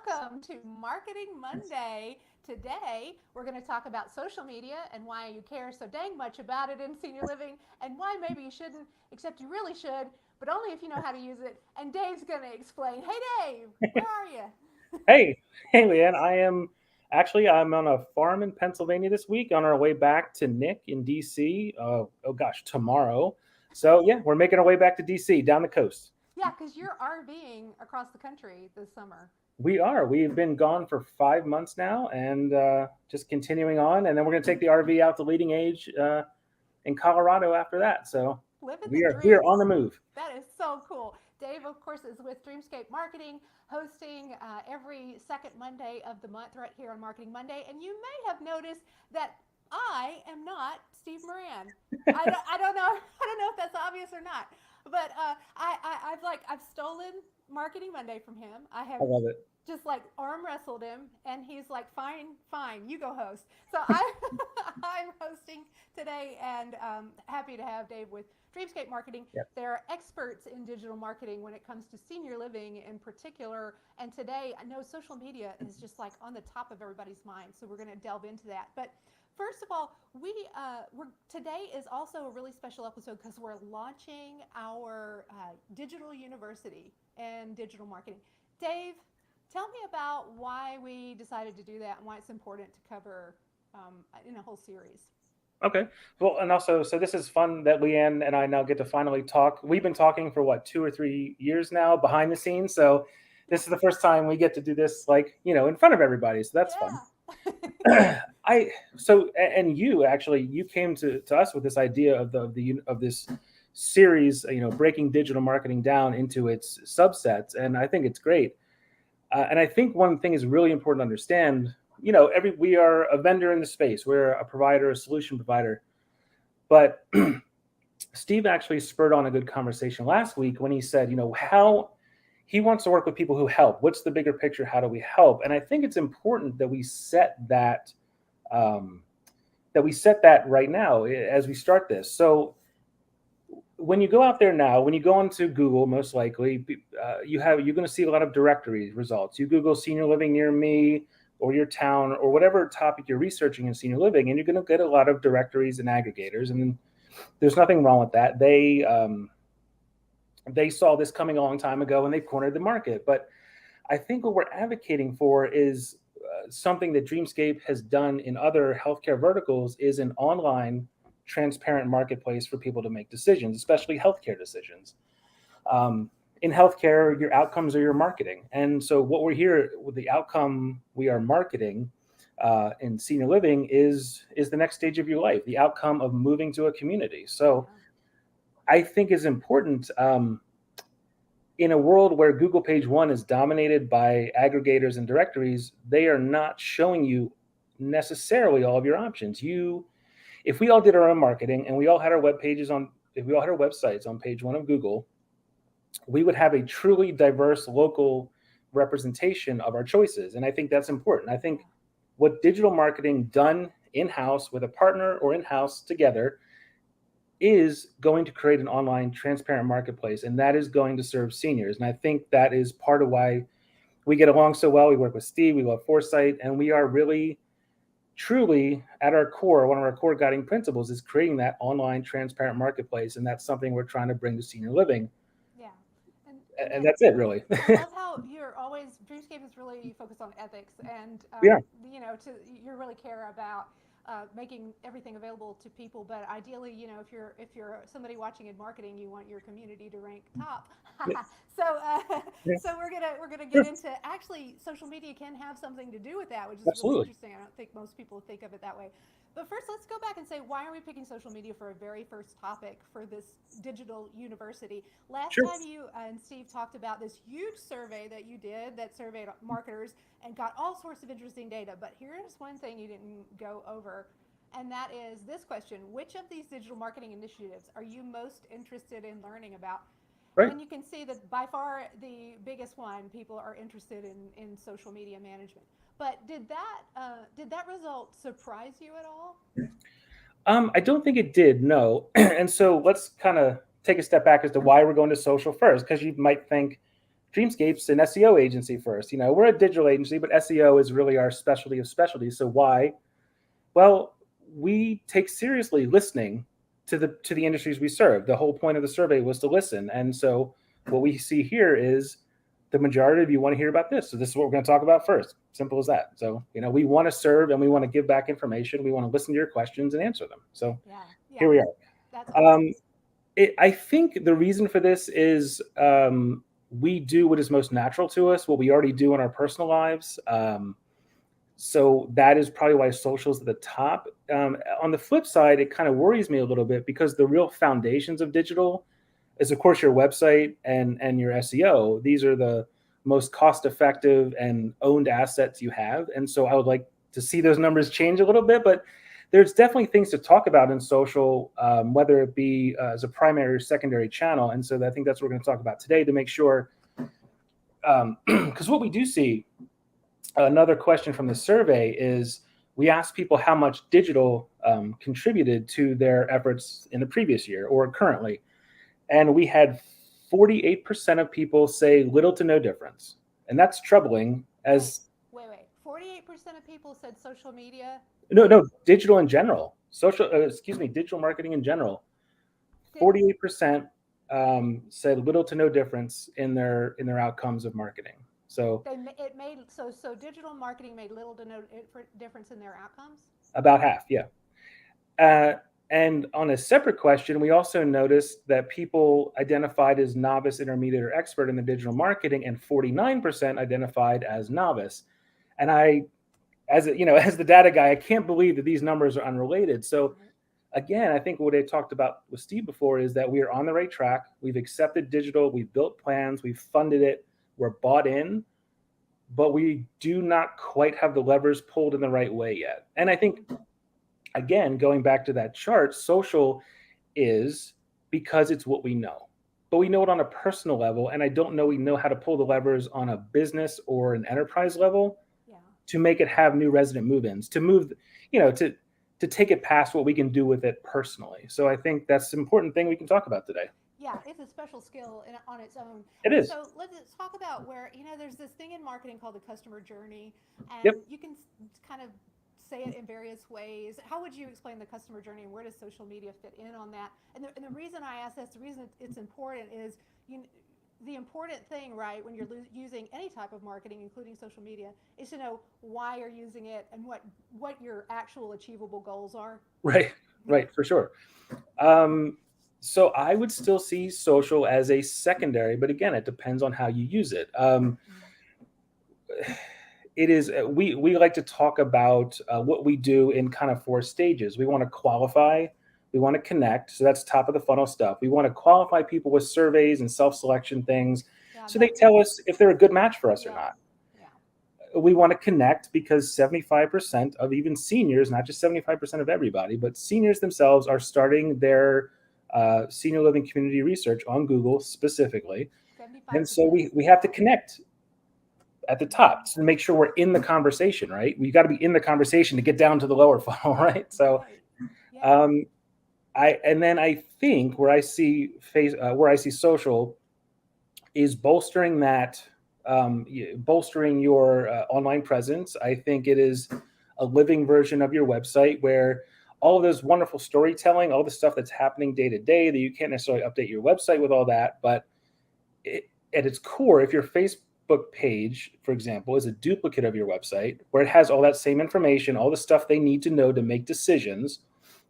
welcome to Marketing Monday. Today, we're going to talk about social media and why you care so dang much about it in senior living and why maybe you shouldn't, except you really should, but only if you know how to use it. And Dave's going to explain. Hey, Dave, where are you? Hey, hey, Leanne. I'm on a farm in Pennsylvania this week on our way back to Nick in DC. Oh gosh, tomorrow. So yeah, we're making our way back to DC down the coast. Yeah, because you're RVing across the country this summer. We are. We've been gone for 5 months now, and just continuing on. And then we're going to take the RV out to Leading Age in Colorado after that. So Living the we are dream. on the move. That is so cool. Dave, of course, is with Dreamscape Marketing, hosting every second Monday of the month right here on Marketing Monday. And you may have noticed that I am not Steve Moran. I don't know. I don't know if that's obvious or not. But I've stolen Marketing Monday from him. I have I love it. just like arm wrestled him, and he's like, "Fine, fine, you go host." So I I'm hosting today, and happy to have Dave with Dreamscape Marketing. Yep. They're experts in digital marketing when it comes to senior living in particular. And today, I know social media is just like on the top of everybody's mind, so we're going to delve into that. But first of all, today is also a really special episode because we're launching our digital university and digital marketing. Dave, tell me about why we decided to do that and why it's important to cover in a whole series. Okay. Well, and also, so this is fun that Leanne and I now get to finally talk. We've been talking for what, 2 or 3 years now behind the scenes. So this is the first time we get to do this, like, in front of everybody. So that's fun. Yeah. And you actually, you came to us with this idea of this series, breaking digital marketing down into its subsets. And I think it's great. And I think one thing is really important to understand. We are a vendor in the space. We're a provider, a solution provider. But Steve actually spurred on a good conversation last week when he said, how he wants to work with people who help. What's the bigger picture? How do we help? And I think it's important that we set that right now as we start this. So when you go out there now, when you go into Google, most likely you're going to see a lot of directory results. You Google senior living near me or your town or whatever topic you're researching in senior living, and you're going to get a lot of directories and aggregators. And there's nothing wrong with that. They saw this coming a long time ago and they cornered the market. But I think what we're advocating for is something that Dreamscape has done in other healthcare verticals is an online transparent marketplace for people to make decisions, especially healthcare decisions. In healthcare, your outcomes are your marketing. And so what we're here with the outcome we are marketing in senior living is the next stage of your life, the outcome of moving to a community. So I think is important in a world where Google page one is dominated by aggregators and directories. They are not showing you necessarily all of your options. If we all did our own marketing and we all had our if we all had our websites on page one of Google, we would have a truly diverse local representation of our choices. And I think that's important. I think what digital marketing done in-house with a partner or in-house together is going to create an online transparent marketplace, and that is going to serve seniors. And I think that is part of why we get along so well. We work with Steve, we love Foresight, and we are really, truly at our core, one of our core guiding principles is creating that online transparent marketplace. And that's something we're trying to bring to senior living. Yeah. And that's it, really. I love how Dreamscape is really focused on ethics and, Yeah. you really care about making everything available to people. But ideally, if you're somebody watching in marketing, you want your community to rank top. Yeah. so, Yeah. so we're gonna get into actually social media can have something to do with that, which is really Absolutely. interesting. I don't think most people think of it that way. But first, let's go back and say, why are we picking social media for a very first topic for this digital university? Last Sure. time you and Steve talked about this huge survey that you did that surveyed marketers and got all sorts of interesting data. But here's one thing you didn't go over, and that is this question: which of these digital marketing initiatives are you most interested in learning about? Right. And you can see that by far the biggest one, people are interested in social media management. But did that result surprise you at all? I don't think it did, no. And so let's kind of take a step back as to why we're going to social first, because you might think Dreamscape's an SEO agency first. We're a digital agency, but SEO is really our specialty of specialties. So why? Well, we take seriously listening to the industries we serve. The whole point of the survey was to listen. And so what we see here is the majority of you want to hear about this. So this is what we're going to talk about first. Simple as that. So, we want to serve and we want to give back information. We want to listen to your questions and answer them. So here we are. That's awesome. I think the reason for this is we do what is most natural to us, what we already do in our personal lives. So that is probably why social's at the top. On the flip side, it kind of worries me a little bit because the real foundations of digital is, of course, your website and your SEO. These are the most cost-effective and owned assets you have. And so I would like to see those numbers change a little bit, but there's definitely things to talk about in social, whether it be as a primary or secondary channel. And so I think that's what we're going to talk about today to make sure, because what we do see, another question from the survey is we asked people how much digital contributed to their efforts in the previous year or currently. And we had 48% of people say little to no difference. And that's troubling as... Wait. 48% of people said social media? No, digital in general. Digital marketing in general. 48% said little to no difference in their outcomes of marketing. So digital marketing made little to no difference in their outcomes? About half, yeah. And on a separate question, we also noticed that people identified as novice, intermediate, or expert in the digital marketing, and 49% identified as novice. And as the data guy, I can't believe that these numbers are unrelated. So again, I think what I talked about with Steve before is that we are on the right track. We've accepted digital, we've built plans, we've funded it, we're bought in, but we do not quite have the levers pulled in the right way yet. And I think, again, going back to that chart, social is because it's what we know, but we know it on a personal level. And I don't know we know how to pull the levers on a business or an enterprise level to make it have new resident move-ins, to move, to take it past what we can do with it personally. So I think that's an important thing we can talk about today. Yeah, it's a special skill on its own. It is. So let's talk about where, there's this thing in marketing called the customer journey, and Yep. You can kind of say it in various ways. How would you explain the customer journey, and where does social media fit in on that? And the reason I ask this, the reason it's important is the important thing, right, when you're using any type of marketing, including social media, is to know why you're using it and what your actual achievable goals are. Right, for sure. So I would still see social as a secondary, but again, it depends on how you use it. It is, we like to talk about what we do in kind of 4 stages. We want to qualify, we want to connect. So that's top of the funnel stuff. We want to qualify people with surveys and self-selection things. So they tell us if they're a good match for us or not. We want to connect because 75% of even seniors, not just 75% of everybody, but seniors themselves are starting their senior living community research on Google specifically. 75%. And so we have to connect at the top to make sure we're in the conversation, right? We got to be in the conversation to get down to the lower funnel, right? So, I think where I see social is bolstering that, bolstering your online presence. I think it is a living version of your website where all of this wonderful storytelling, all the stuff that's happening day to day that you can't necessarily update your website with all that, but at its core, if your Facebook page, for example, is a duplicate of your website where it has all that same information, all the stuff they need to know to make decisions,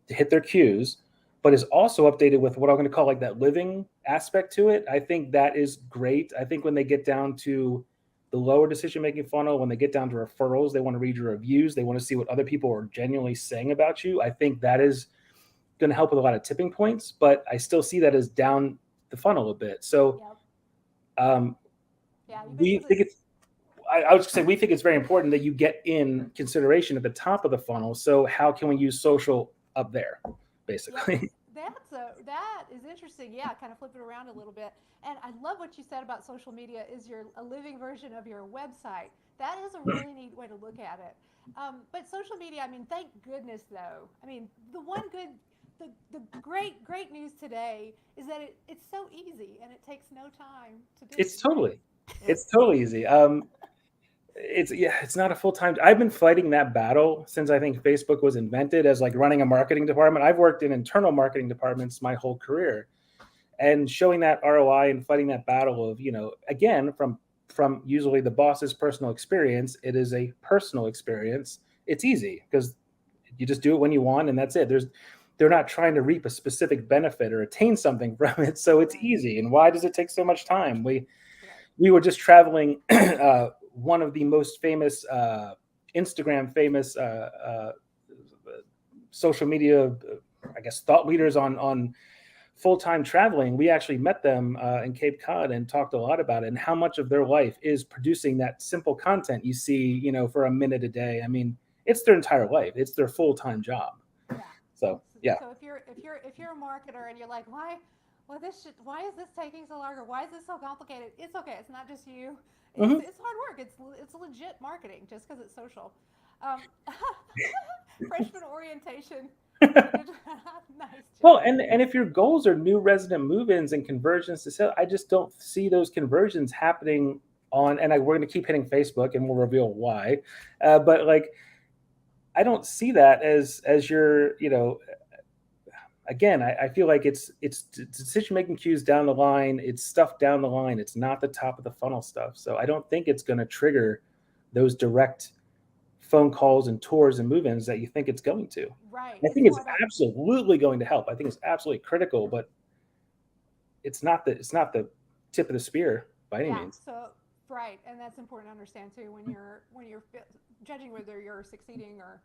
to hit their cues, but is also updated with what I'm going to call like that living aspect to it. I think that is great. I think when they get down to the lower decision-making funnel, when they get down to referrals, they want to read your reviews. They want to see what other people are genuinely saying about you. I think that is going to help with a lot of tipping points, but I still see that as down the funnel a bit. So, we think it's, I would say we think it's very important that you get in consideration at the top of the funnel. So how can we use social up there, basically? That is interesting. Yeah, kind of flip it around a little bit. And I love what you said about social media is a living version of your website. That is a really neat way to look at it. But social media, I mean, thank goodness though. I mean, the great news today is that it's so easy and it takes no time to do. It's totally. It's totally easy. It's not a full-time. I've been fighting that battle since I think Facebook was invented as like running a marketing department. I've worked in internal marketing departments my whole career, and showing that ROI and fighting that battle of, again, from usually the boss's personal experience, it is a personal experience. It's easy because you just do it when you want and that's it. They're not trying to reap a specific benefit or attain something from it, so it's Right. easy. And why does it take so much time? Right. We were just traveling. One of the most famous Instagram famous social media, I guess, thought leaders on full-time traveling. We actually met them in Cape Cod and talked a lot about it and how much of their life is producing that simple content you see, for a minute a day. I mean, it's their entire life. It's their full-time job. Yeah. So yeah. So if you're a marketer and you're like, why is this taking so long, or why is this so complicated? It's okay. It's not just you. It's Hmm. it's hard work. It's legit marketing just because it's social. Um, freshman orientation. Nice Well, job. and if your goals are new resident move-ins and conversions to sale, I just don't see those conversions happening on. And we're going to keep hitting Facebook, and we'll reveal why. But like, I don't see that as your, again, I feel like it's decision making cues down the line. It's stuff down the line. It's not the top of the funnel stuff. So I don't think it's going to trigger those direct phone calls and tours and move-ins that you think it's going to. Right. I It's think it's more about absolutely going to help. I think it's absolutely critical, but it's not the tip of the spear by any yeah. means. So right, and that's important to understand too when you're judging whether you're succeeding or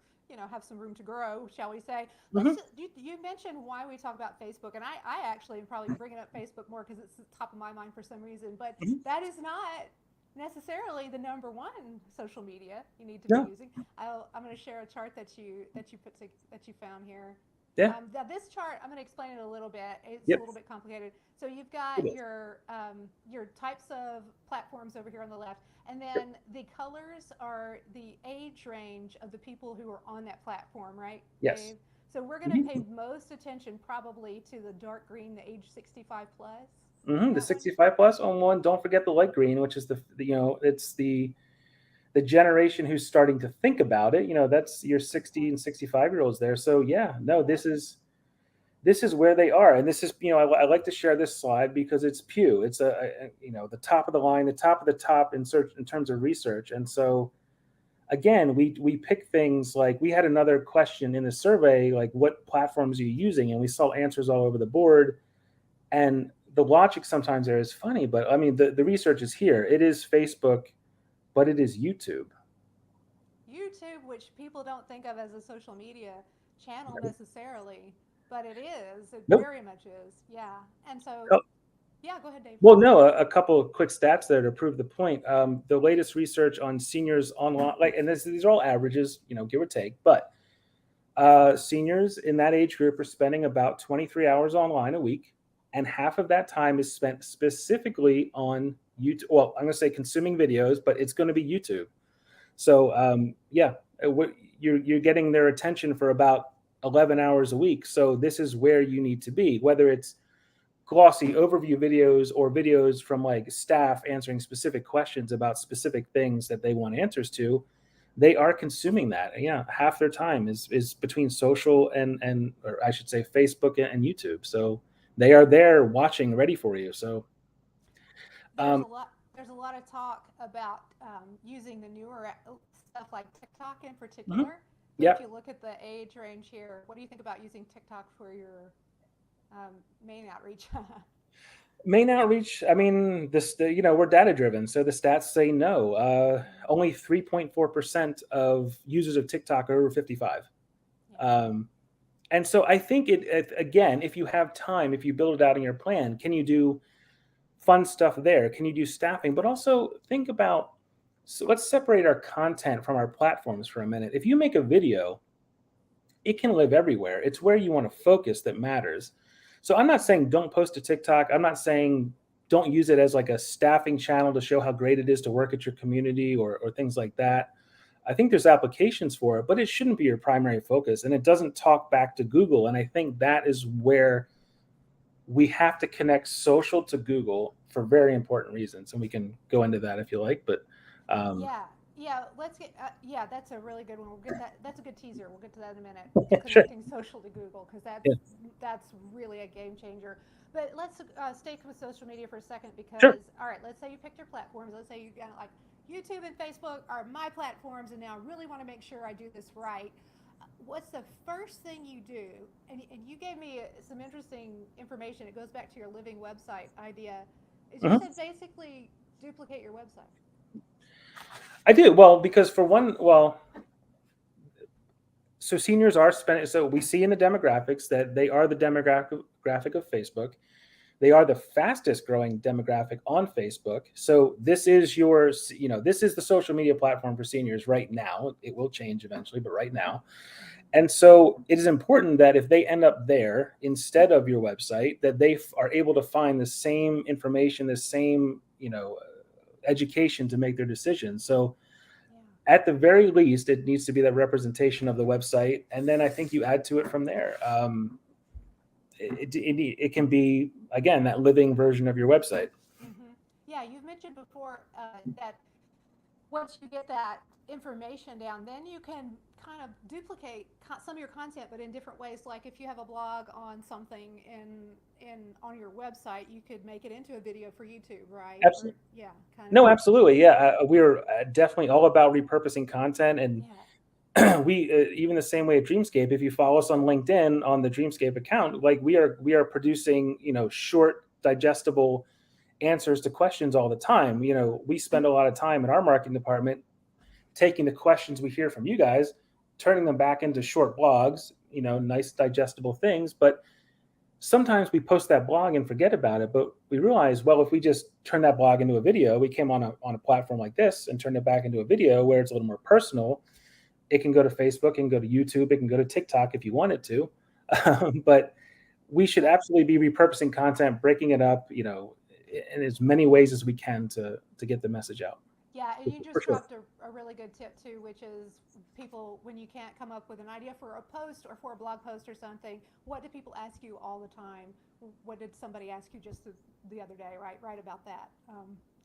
have some room to grow, shall we say. Hmm. You mentioned why we talk about Facebook, and I actually am probably bringing up Facebook more because it's top of my mind for some reason, but Hmm. that is not necessarily the number one social media you need to be No. using. I'm going to share a chart that you found here. Yeah. Now this chart, I'm going to explain it a little bit. It's a Yep. little bit complicated. So you've got It is. your types of platforms over here on the left, and then the colors are the age range of the people who are on that platform, right, Yes. Dave? So we're going to pay Hmm. most attention probably to the dark green, the age 65 plus on The that one. 65 plus on one. Don't forget the light green, which is it's the generation who's starting to think about it. That's your Good 60 point. and 65-year-olds there. So yeah, no, Yep. this is where they are, and this is, I like to share this slide because it's Pew. It's the top of the line, the top of the top in search in terms of research. And so again, we pick things like, we had another question in the survey, like, what platforms are you using, and we saw answers all over the board. And the logic sometimes there is funny, but I mean, the research is here. It is Facebook, but it is YouTube. YouTube, which people don't think of as a social media channel necessarily, but it is. It Nope. very much is. Yeah. And so, Oh, yeah, go ahead, Dave. well, no, a couple of quick stats there to prove the point. The latest research on seniors online, like, and these are all averages, give or take, but seniors in that age group are spending about 23 hours online a week, and half of that time is spent specifically on YouTube. Well, I'm going to say consuming videos, but it's going to be YouTube. So yeah, you're getting their attention for about 11 hours a week. So this is where you need to be, whether it's glossy overview videos or videos from like staff answering specific questions about specific things that they want answers to. They are consuming that. Yeah, half their time is between social and or I should say Facebook and YouTube. So they are there watching, ready for you. So There's um, a lot. There's a lot of talk about using the newer stuff like TikTok in mhm, particular. But yeah, if you look at the age range here, what do you think about using TikTok for your main outreach? main outreach. I mean, we're data driven, so the stats say no. Only 3.4% of users of TikTok are over 55. Yeah. Um, and so I think again, if you have time, if you build it out in your plan, can you do fun stuff there? Can you do staffing? But also think about, so let's separate our content from our platforms for a minute. If you make a video, it can live everywhere. It's where you want to focus that matters. So I'm not saying don't post to TikTok. I'm not saying don't use it as like a staffing channel to show how great it is to work at your community or things like that. I think there's applications for it, but it shouldn't be your primary focus. And it doesn't talk back to Google. And I think that is where we have to connect social to Google for very important reasons, and we can go into that if you like. But um, Yeah, yeah. Let's get. Yeah, that's a really good one. We'll get that. That's a good teaser. We'll get to that in a minute. sure, Connecting social to Google, because yeah, that's really a game changer. But let's stay with social media for a second, sure. because all right, let's say you picked your platforms. Let's say you got like YouTube and Facebook are my platforms, and now I really want to make sure I do this right. What's the first thing you do? And you gave me some interesting information. It goes back to your living website idea. Is you Mhm. said basically duplicate your website. I do well because for one, well, so seniors are spending. So we see in the demographics that they are the demographic of Facebook. They are the fastest growing demographic on Facebook. So this is your, this is the social media platform for seniors right now. It will change eventually, but right now. Mhm. And so it is important that if they end up there instead of your website, that they are able to find the same information, the same, education to make their decisions. So Yeah. at the very least, it needs to be that representation of the website, and then I think you add to it from there. It can be again that living version of your website. Yeah, you've mentioned before that once you get that information down, then you can kind of duplicate some of your content, but in different ways. Like if you have a blog on something in on your website, you could make it into a video for YouTube, right? Or Absolutely. yeah, kind of. No, absolutely. Yeah, we're definitely all about repurposing content, and Yeah, we even the same way at Dreamscape. If you follow us on LinkedIn on the Dreamscape account, like we are producing short, digestible answers to questions all the time. We spend a lot of time in our marketing department taking the questions we hear from you guys, turning them back into short blogs, nice digestible things. But sometimes we post that blog and forget about it. But we realize, well, if we just turn that blog into a video, we came on a platform like this and turned it back into a video where it's a little more personal. It can go to Facebook, it can go to YouTube, it can go to TikTok if you want it to. But we should yeah. absolutely be repurposing content, breaking it up, in as many ways as we can to get the message out. Yeah, and you For just sure. dropped a really good tip too, which is people, when you can't come up with an idea for a post or for a blog post or something, what do people ask you all the time? What did somebody ask you just the other day? Right about that.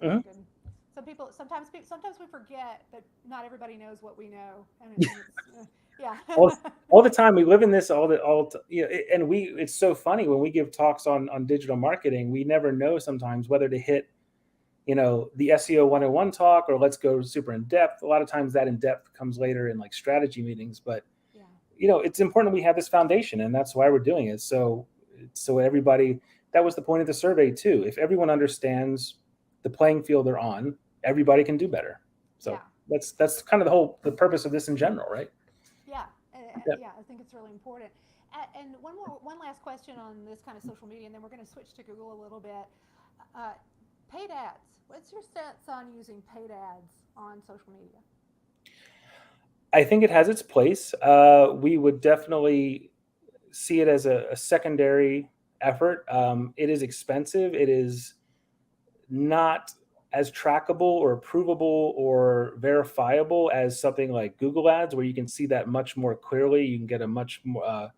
That's Mhm. a good. Sometimes we forget that not everybody knows what we know, and it's yeah. all, all the time we live in this and it's so funny when we give talks on digital marketing, we never know sometimes whether to hit the SEO 101 talk or let's go super in depth. A lot of times that in depth comes later in like strategy meetings, but Yeah. it's important we have this foundation, and that's why we're doing it. So everybody, that was the point of the survey too. If everyone understands the playing field they're on, everybody can do better. So Yeah. that's kind of the purpose of this in general, right? Yeah, Yeah. yeah, I think it's really important. And one last question on this kind of social media, and then we're going to switch to Google a little bit. Uh, Paid ads. What's your stance on using paid ads on social media? I think it has its place. We would definitely see it as a secondary effort. It is expensive. It is not as trackable or provable or verifiable as something like Google Ads, where you can see that much more clearly. You can get a much more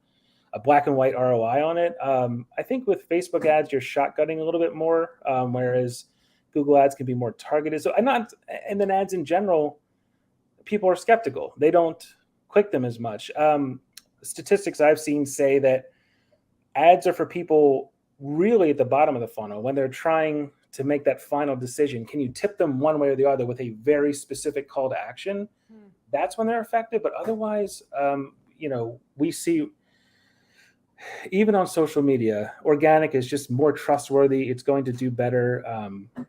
a black and white ROI on it. I think with Facebook ads, you're shotgunning a little bit more, whereas Google Ads can be more targeted. So I'm not, and then ads in general, people are skeptical. They don't click them as much. Statistics I've seen say that ads are for people really at the bottom of the funnel when they're trying to make that final decision. Can you tip them one way or the other with a very specific call to action? Hmm. That's when they're effective. But otherwise, we see even on social media, organic is just more trustworthy. It's going to do better.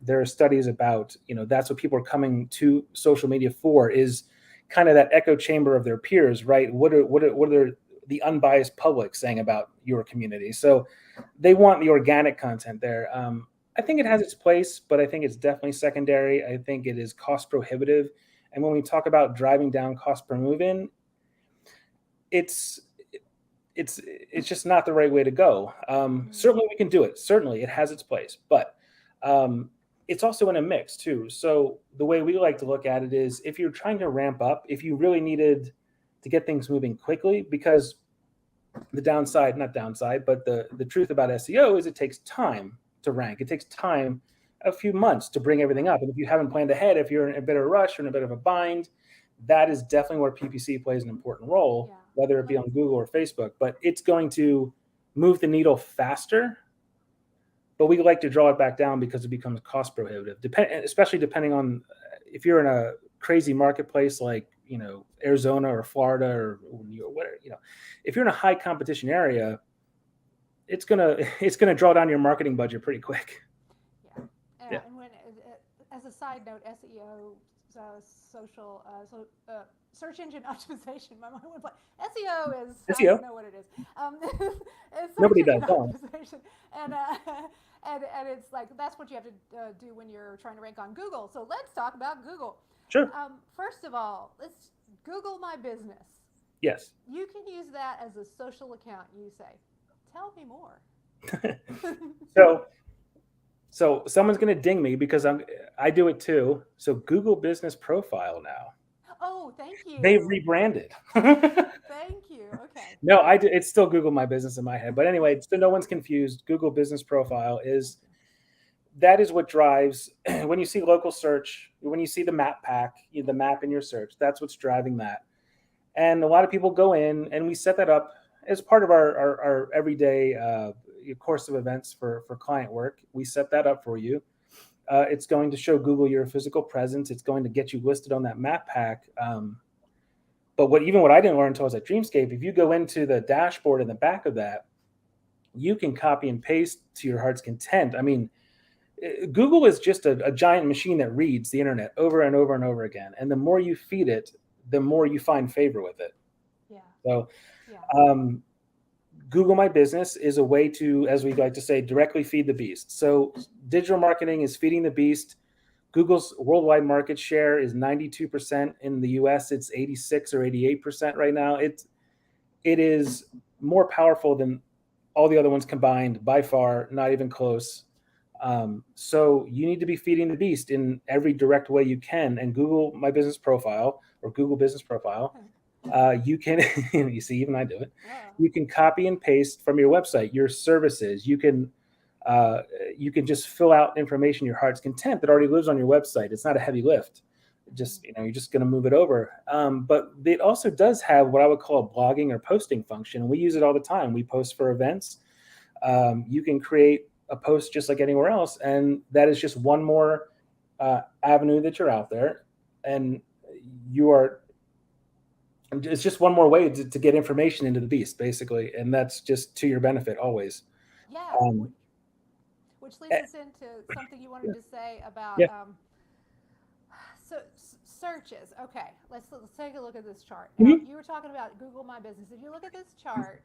There are studies about, that's what people are coming to social media for, is kind of that echo chamber of their peers, right? What are the unbiased public saying about your community? So they want the organic content there. I think it has its place, but I think it's definitely secondary. I think it is cost prohibitive. And when we talk about driving down cost per move in, it's it's just not the right way to go. Mm-hmm. Certainly we can do it. Certainly it has its place, but um, it's also in a mix too. So the way we like to look at it is, if you're trying to ramp up, if you really needed to get things moving quickly, because the downside, not downside, but the truth about SEO is it takes time to rank. It takes time, a few months to bring everything up. And if you haven't planned ahead, if you're in a bit of a rush or in a bit of a bind, that is definitely where PPC plays an important role, Yeah. whether it be on Google or Facebook. But it's going to move the needle faster, but we like to draw it back down because it becomes cost prohibitive, especially depending on if you're in a crazy marketplace like, Arizona or Florida or whatever, if you're in a high competition area, it's gonna draw down your marketing budget pretty quick. Yeah. Yeah. And when, as a side note, SEO, social, search engine optimization. My mind went blank. SEO is I SEO. don't know what it is. It's search Nobody engine does, huh? optimization, and it's like that's what you have to do when you're trying to rank on Google. So let's talk about Google. Sure. First of all, let's Google My Business. Yes. You can use that as a social account. You say, tell me more. So someone's going to ding me because I do it too. So Google Business Profile now. Oh, thank you. They've rebranded. Thank you. Okay. No, I do. It's still Google My Business in my head. But anyway, so no one's confused. Google Business Profile is what drives when you see local search, when you see the map pack, the map in your search, that's what's driving that. And a lot of people go in and we set that up as part of our everyday course of events for client work. We set that up for you. It's going to show Google your physical presence. It's going to get you listed on that map pack. But what I didn't learn until I was at Dreamscape, if you go into the dashboard in the back of that, you can copy and paste to your heart's content. I mean, Google is just a giant machine that reads the internet over and over and over again. And the more you feed it, the more you find favor with it. Yeah. So Google My Business is a way to, as we like to say, directly feed the beast. So digital marketing is feeding the beast. Google's worldwide market share is 92%. In the US, it's 86 or 88% right now. It is more powerful than all the other ones combined by far, not even close. So you need to be feeding the beast in every direct way you can. And Google My Business Profile or Google Business Profile, you can, you see, even I do it. You can copy and paste from your website, your services. You can just fill out information, your heart's content that already lives on your website. It's not a heavy lift. Just, you're just going to move it over. But it also does have what I would call a blogging or posting function. We use it all the time. We post for events. You can create a post just like anywhere else. And that is just one more avenue that you're out there. And it's just one more way to get information into the beast, basically. And that's just to your benefit always. Yeah. Which leads us into something you wanted to say about so searches. Okay, let's take a look at this chart. Now, you were talking about Google My Business. If you look at this chart,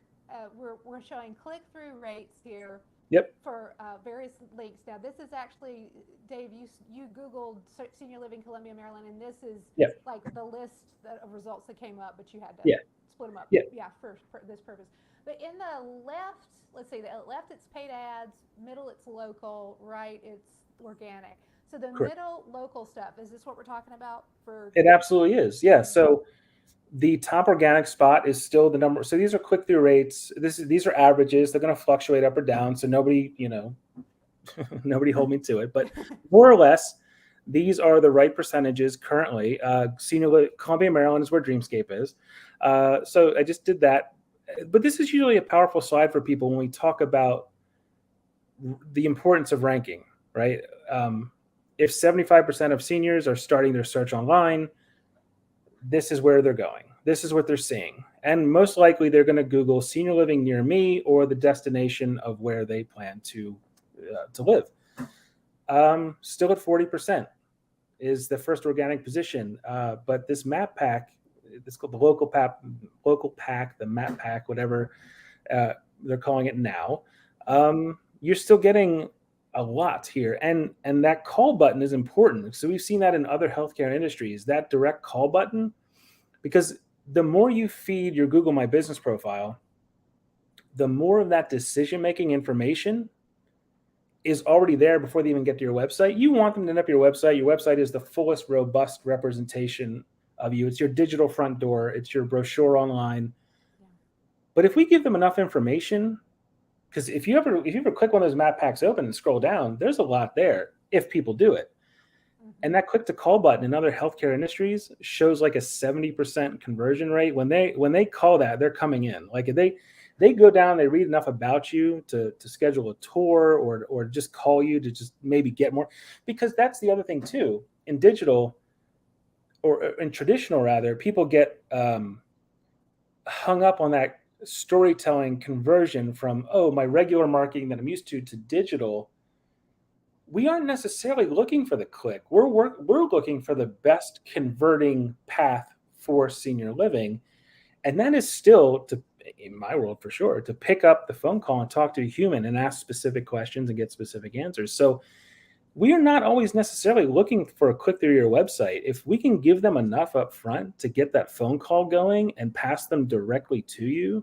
we're showing click-through rates here. Yep. For various links. Now, this is actually, Dave, you Googled senior living Columbia, Maryland, and this is like the list of results that came up, but you had to split them up. Yeah, for this purpose. But in the left, let's see, the left it's paid ads, middle it's local, right it's organic. So the middle local stuff, is this what we're talking about? It absolutely is. Yeah. So the top organic spot is still the number. So these are click-through rates. These are averages. They're going to fluctuate up or down. So nobody hold me to it. But more or less, these are the right percentages currently. Columbia, Maryland is where Dreamscape is. So I just did that. But this is usually a powerful slide for people when we talk about the importance of ranking, right? If 75% of seniors are starting their search online, this is where they're going. This is what they're seeing. And most likely they're going to Google senior living near me or the destination of where they plan to live. Still at 40% is the first organic position. But this map pack, this called the local pack, the map pack, whatever they're calling it now, you're still getting a lot here. And that call button is important. So we've seen that in other healthcare industries, that direct call button, because the more you feed your Google My Business Profile, the more of that decision-making information is already there before they even get to your website. You want them to end up your website. Your website is the fullest, robust representation of you. It's your digital front door. It's your brochure online. But if we give them enough information, because if you ever click one of those map packs open and scroll down, there's a lot there if people do it. Mm-hmm. And that click to call button in other healthcare industries shows like a 70% conversion rate. When they call that, they're coming in. Like if they go down, they read enough about you to schedule a tour or just call you to just maybe get more. Because that's the other thing too. In digital, or in traditional rather, people get hung up on that storytelling conversion from, oh, my regular marketing that I'm used to digital. We aren't necessarily looking for the click. We're looking for the best converting path for senior living, and that is still, to in my world for sure, to pick up the phone call and talk to a human and ask specific questions and get specific answers. So we are not always necessarily looking for a click through your website. If we can give them enough up front to get that phone call going and pass them directly to you,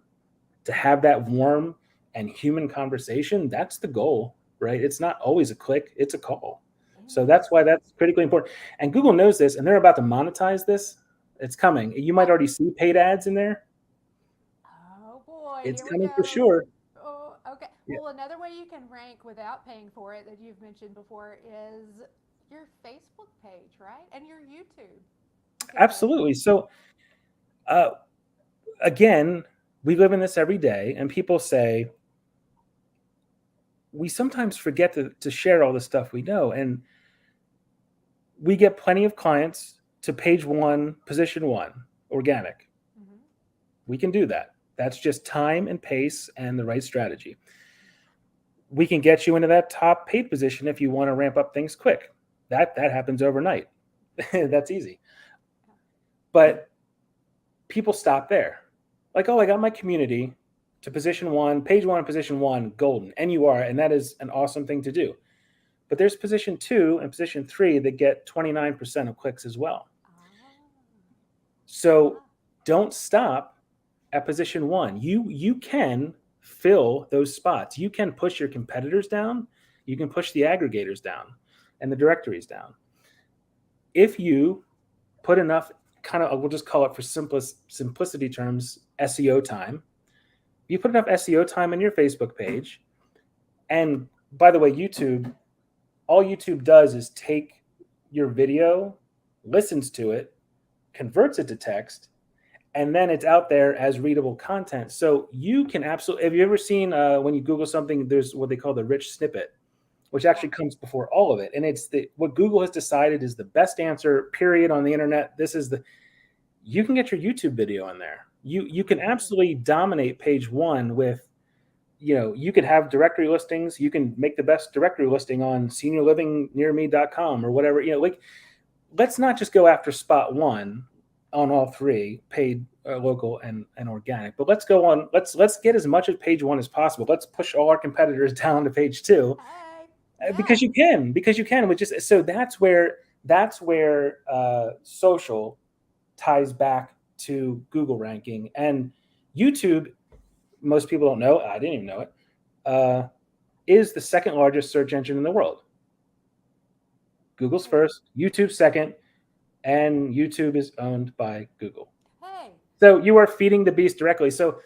to have that warm and human conversation, that's the goal, right? It's not always a click, it's a call. So that's why that's critically important. And Google knows this, and they're about to monetize this. It's coming. You might already see paid ads in there. Oh boy, It's here we coming for go. sure. Oh, okay. Yeah, Well, another way you can rank without paying for it that you've mentioned before is your Facebook page, right? And your YouTube. You could say. absolutely. So uh, again, we live in this every day, and people say we sometimes forget to share all the stuff we know. And we get plenty of clients to page one, position one, organic. Mm-hmm. We can do that. That's just time and pace and the right strategy. We can get you into that top paid position if you want to ramp up things quick. That happens overnight. That's easy. But people stop there. Like, oh, I got my community to position one, page one, position one, golden. And you are, and that is an awesome thing to do. But there's position 2 and position 3 that get 29% of clicks as well. So don't stop at position 1. You can fill those spots. You can push your competitors down. You can push the aggregators down and the directories down. If you put enough kind of, we'll just call it for simplicity terms, SEO time. You put enough SEO time in your Facebook page. And by the way, all YouTube does is take your video, listens to it, converts it to text, and then it's out there as readable content. So you can absolutely, have you ever seen when you Google something, there's what they call the rich snippet, which actually comes before all of it. And it's what Google has decided is the best answer, period, on the internet. You can get your YouTube video in there. You can absolutely dominate page 1 with, you could have directory listings. You can make the best directory listing on seniorlivingnearme.com or whatever. Let's not just go after spot 1 on all 3, paid, local, and organic. But let's go on. Let's get as much of page 1 as possible. Let's push all our competitors down to page 2, Yeah. because you can. Which is, so that's where social ties back to Google ranking. And YouTube, most people don't know, I didn't even know it, is the second largest search engine in the world. Google's first, YouTube second, and YouTube is owned by Google. Hey. So you are feeding the beast directly. So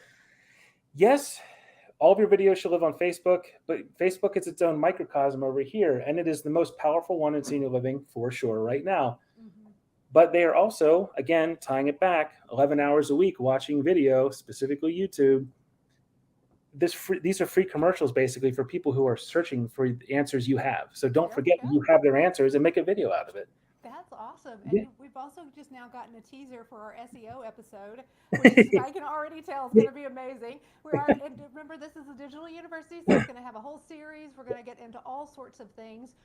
yes, all of your videos should live on Facebook, but Facebook is its own microcosm over here, and it is the most powerful one in senior living for sure right now. Mm-hmm. But they are also, again, tying it back, 11 hours a week watching video, specifically YouTube. These are free commercials basically for people who are searching for the answers you have. So don't forget you have their answers and make a video out of it. That's awesome. Yeah. And we've also just now gotten a teaser for our SEO episode, which I can already tell is going to be amazing. And remember, this is a digital university, so it's going to have a whole series. We're going to get into all sorts of things.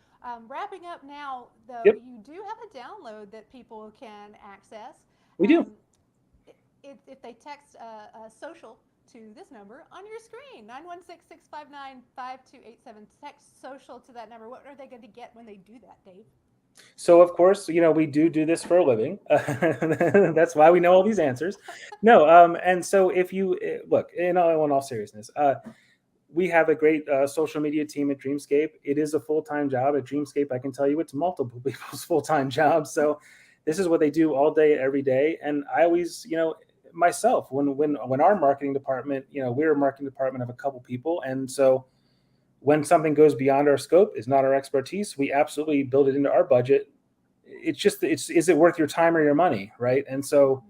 Wrapping up now, though, Yep. you do have a download that people can access. We do. If they text social to this number on your screen, 916-659-5287. Text social to that number. What are they going to get when they do that, Dave? So of course, we do this for a living. That's why we know all these answers. No, and so if you look, in all seriousness, we have a great social media team at Dreamscape. It is a full-time job at Dreamscape. I can tell you it's multiple people's full-time jobs. So this is what they do all day, every day. And I always, myself, when our marketing department, we're a marketing department of a couple people, and so when something goes beyond our scope, is not our expertise, we absolutely build it into our budget. It's just, is it worth your time or your money, right? And so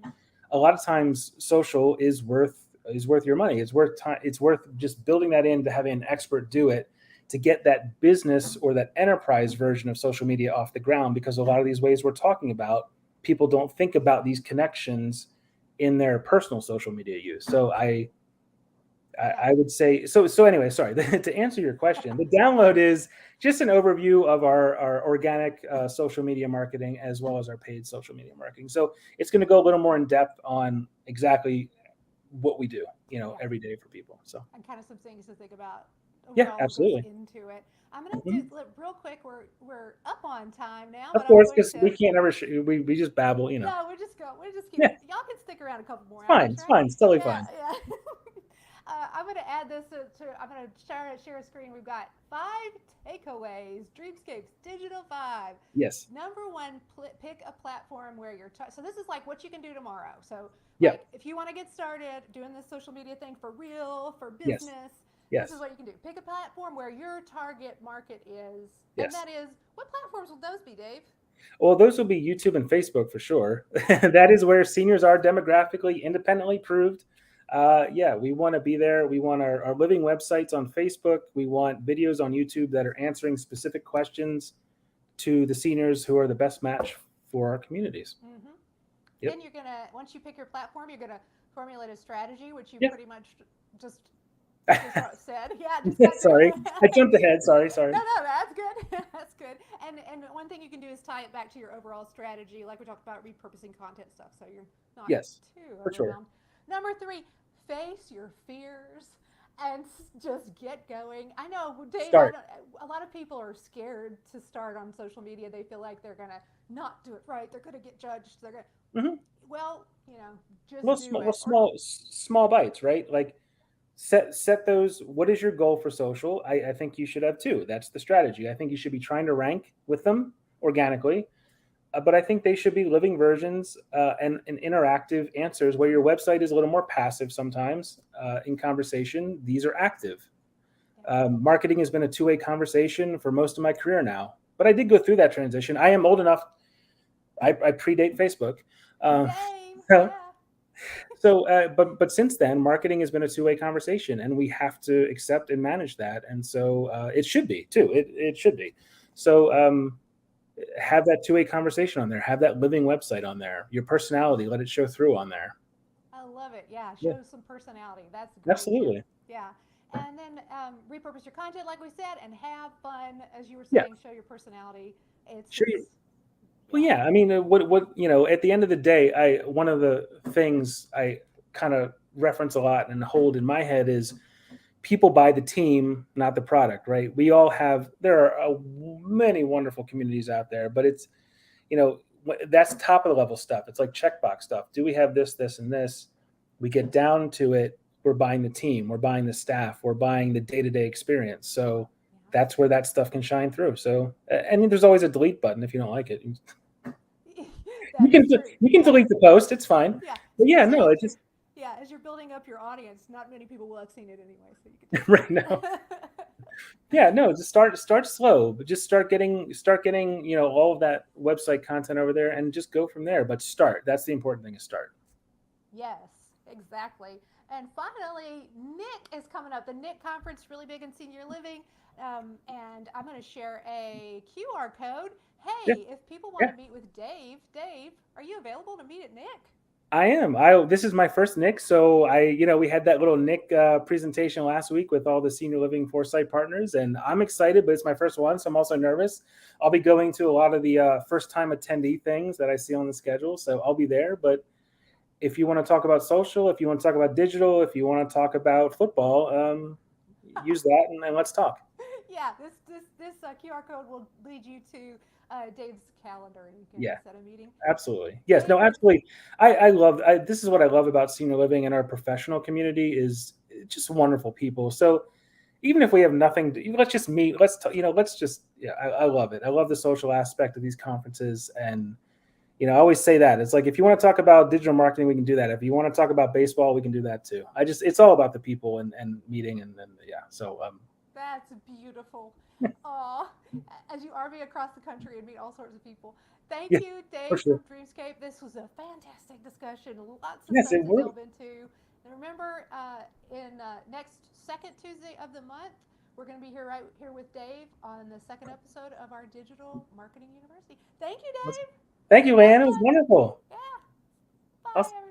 a lot of times social is worth your money. It's worth time. It's worth just building that in, to having an expert do it, to get that business or that enterprise version of social media off the ground. Because a lot of these ways we're talking about, people don't think about these connections in their personal social media use. So I would say, so anyway, sorry, to answer your question, the download is just an overview of our organic social media marketing, as well as our paid social media marketing. So it's going to go a little more in depth on exactly what we do, every day for people. So, and kind of some things to think about yeah, overall absolutely. goes into it. I'm going to Mhm. do real quick. We're up on time now, Of but I'm course, going because to. we can't ever, we just babble. No, we're just keep. Yeah, Y'all can stick around a couple more it's fine. hours, It's right? fine. It's totally Yeah, fine. yeah. I'm going to add this to. I'm going to share a screen. We've got 5 takeaways. Dreamscapes Digital 5. Yes. Number one, pick a platform where you're. So this is like what you can do tomorrow. So like Yep. if you want to get started doing this social media thing for real, for Yes. business, this is Yes. what you can do. Pick a platform where your target market is, and Yes. that is what platforms will those be, Dave? Well, those will be YouTube and Facebook for sure. Yeah. That is where seniors are demographically independently proved. Yeah, we want to be there. We want our living websites on Facebook. We want videos on YouTube that are answering specific questions to the seniors who are the best match for our communities. Mm-hmm. Yep. Then you're gonna once you pick your platform, you're gonna formulate a strategy, which you Yeah. pretty much just said. Yeah, just got through. Sorry, I jumped ahead. Sorry. No, Sorry. no, that's good. That's good. And one thing you can do is tie it back to your overall strategy, like we talked about repurposing content stuff, so you're not Yes, too for sure. overwhelmed. Number 3, face your fears and just get going. I know, Dave. Start. A lot of people are scared to start on social media. They feel like they're gonna not do it right. They're gonna get judged. They're gonna Hmm. well, just Well, do small, it. Or small bites, right? Like set those. What is your goal for social? I think you should have two. That's the strategy. I think you should be trying to rank with them organically, but I think they should be living versions and interactive answers where your website is a little more passive sometimes in conversation. These are active. Marketing has been a two-way conversation for most of my career now, but I did go through that transition. I am old enough. I predate Facebook. Um, same, so yeah. but since then, marketing has been a two-way conversation, and we have to accept and manage that. And so it should be too. It should be. So have that two-way conversation on there. Have that living website on there. Your personality, let it show through on there. I love it. Yeah, Yeah, show some personality. That's a great tip. absolutely. Yeah. And then repurpose your content, like we said, and have fun. As you were Yeah, saying, show your personality. sure. Well, Yeah. yeah. I mean, what at the end of the day, I one of the things I kind of reference a lot and hold in my head is people buy the team, not the product, right? We all have, there are many wonderful communities out there, but it's, that's top of the level stuff. It's like checkbox stuff. Do we have this, this, and this? We get down to it. We're buying the team, we're buying the staff, we're buying the day-to-day experience. So that's where that stuff can shine through. So, and there's always a delete button if you don't like it. Yeah. You That can is true. you can Yeah. delete the post. It's fine. Yeah. But yeah, Especially no, as it you're just yeah, as you're building up your audience, not many people will have seen it anyway, so you can right now. take Yeah, no, just start slow, but just start getting all of that website content over there, and just go from there. But start. That's the important thing, is start. Yes, exactly. And finally, Nick is coming up. The Nick conference, really big in senior living. And I'm going to share a QR code. Yeah, Hey, if people want yeah. to meet with Dave, are you available to meet at Nick? I am. I This is my first Nick, so we had that little Nick presentation last week with all the senior living foresight partners, and I'm excited, but it's my first one, so I'm also nervous. I'll be going to a lot of the first time attendee things that I see on the schedule, so I'll be there. But if you want to talk about social, if you want to talk about digital, if you want to talk about football, use that and let's talk. Yeah, this QR code will lead you to Dave's calendar, and you can Yeah, set a meeting. absolutely. Yes, no, Dave, absolutely. This is what I love about senior living and our professional community is just wonderful people. So even if we have nothing, let's just meet. Let's just, yeah, I love it. I love the social aspect of these conferences, and I always say that. It's like, if you want to talk about digital marketing, we can do that. If you want to talk about baseball, we can do that too. It's all about the people and meeting and yeah. So That's beautiful. Aw, as you RV across the country and meet all sorts of people. Thank yeah, you, for Dave sure. from Dreamscape. This was a fantastic discussion. Lots of Yes, stuff it to would. delve into. And remember, in next second Tuesday of the month, we're going to be here right here with Dave on the second episode of our Digital Marketing University. Thank you, Dave. Thank you, Well Ann. It was done. wonderful. Yeah. Bye, I'll everybody.